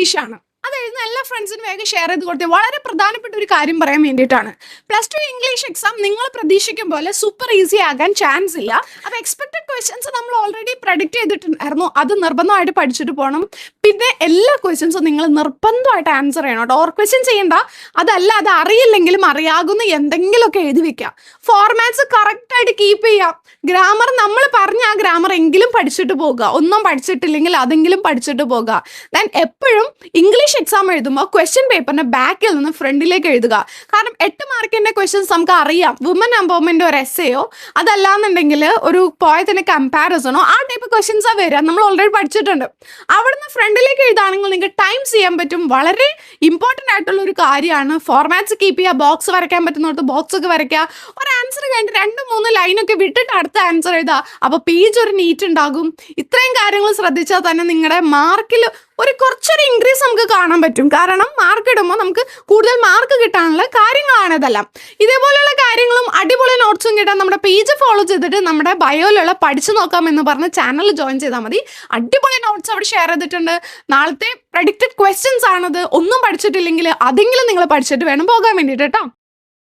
പ്രതീക്ഷയാണ്. അത് എഴുതുന്ന എല്ലാ ഫ്രണ്ട്സിനും വേഗം ഷെയർ ചെയ്ത് കൊടുത്തേ. വളരെ പ്രധാനപ്പെട്ട ഒരു കാര്യം പറയാൻ വേണ്ടിയിട്ടാണ്. +2 ഇംഗ്ലീഷ് എക്സാം നിങ്ങൾ പ്രതീക്ഷിക്കും പോലെ സൂപ്പർ ഈസി ആകാൻ ചാൻസ് ഇല്ല. അപ്പോൾ എക്സ്പെക്റ്റഡ് ക്വസ്റ്റ്യൻസ് നമ്മൾ ഓൾറെഡി പ്രഡിക്റ്റ് ചെയ്തിട്ടുണ്ടായിരുന്നു. അത് നിർബന്ധമായിട്ട് പഠിച്ചിട്ട് പോകണം. പിന്നെ എല്ലാ ക്വസ്റ്റ്യൻസും നിങ്ങൾ നിർബന്ധമായിട്ട് ആൻസർ ചെയ്യണം കേട്ടോ. ഓർ ക്വസ്റ്റ്യൻ ചെയ്യണ്ട. അതല്ല, അത് അറിയില്ലെങ്കിലും അറിയാകുന്ന എന്തെങ്കിലുമൊക്കെ എഴുതി വെക്കുക. ഫോർമാറ്റ്സ് കറക്റ്റായിട്ട് കീപ്പ് ചെയ്യാം. ഗ്രാമർ നമ്മൾ പറഞ്ഞ ആ ഗ്രാമർ എങ്കിലും പഠിച്ചിട്ട് പോകുക. ഒന്നും പഠിച്ചിട്ടില്ലെങ്കിൽ അതെങ്കിലും പഠിച്ചിട്ട് പോകുക. ദെൻ എപ്പോഴും ഇംഗ്ലീഷ് എക്സാം എഴുതുമ്പോൾ ക്വസ്റ്റ്യൻ പേപ്പറിന്റെ ബാക്കിൽ നിന്ന് ഫ്രണ്ടിലേക്ക് എഴുതുക. കാരണം 8 മാർക്കിന്റെ ക്വസ്റ്റ്യൻസ് നമുക്ക് അറിയാം. വുമൻ എംപവർമെന്റ് ഒരു എസ്സേയോ അതല്ലാന്നുണ്ടെങ്കിൽ ഒരു പോയതിന്റെ കമ്പാരിസണോ ആ ടൈപ്പ് ക്വസ്റ്റ്യൻസാ വരിക. നമ്മൾ ഓൾറെഡി പഠിച്ചിട്ടുണ്ട്. അവിടുന്ന് ഫ്രണ്ടിലേക്ക് എഴുതാണെങ്കിൽ നിങ്ങൾക്ക് ടൈം ചെയ്യാൻ പറ്റും. വളരെ ഇമ്പോർട്ടൻ്റ് ആയിട്ടുള്ള ഒരു കാര്യമാണ്. ഫോർമാറ്റ്സ് കീപ്പ് ചെയ്യുക. ബോക്സ് വരയ്ക്കാൻ പറ്റുന്നിടത്ത് ബോക്സ് ഒക്കെ വരയ്ക്കുക. ഒരു ആൻസർ കഴിഞ്ഞിട്ട് 2-3 ലൈനൊക്കെ വിട്ടിട്ട് അടുത്ത ആൻസർ എഴുതുക. അപ്പോൾ പേജ് ഒരു നീറ്റ് ഉണ്ടാകും. ഇത്രയും കാര്യങ്ങൾ ശ്രദ്ധിച്ചാൽ തന്നെ നിങ്ങളുടെ മാർക്കിൽ കുറച്ചൊരു ഇൻക്രീസ് നമുക്ക് കാണാൻ പറ്റും. കാരണം മാർക്ക് ഇടുമ്പോൾ നമുക്ക് കൂടുതൽ മാർക്ക് കിട്ടാനുള്ള കാര്യങ്ങളാണ് ഇതെല്ലാം. ഇതേപോലെയുള്ള കാര്യങ്ങളും അടിപൊളി നോട്ട്സും കിട്ടാൻ നമ്മുടെ പേജ് ഫോളോ ചെയ്തിട്ട് നമ്മുടെ ബയോയിലുള്ള പഠിച്ചു നോക്കാം എന്ന് പറഞ്ഞ് ചാനൽ ജോയിൻ ചെയ്താൽ മതി. അടിപൊളി നോട്ട്സ് അവിടെ ഷെയർ ചെയ്തിട്ടുണ്ട്. നാളത്തെ പ്രഡിക്റ്റഡ് ക്വസ്റ്റ്യൻസ് ആണത്. ഒന്നും പഠിച്ചിട്ടില്ലെങ്കിൽ അതെങ്കിലും നിങ്ങൾ പഠിച്ചിട്ട് വേണം പോകാൻ വേണ്ടിയിട്ട് കേട്ടോ.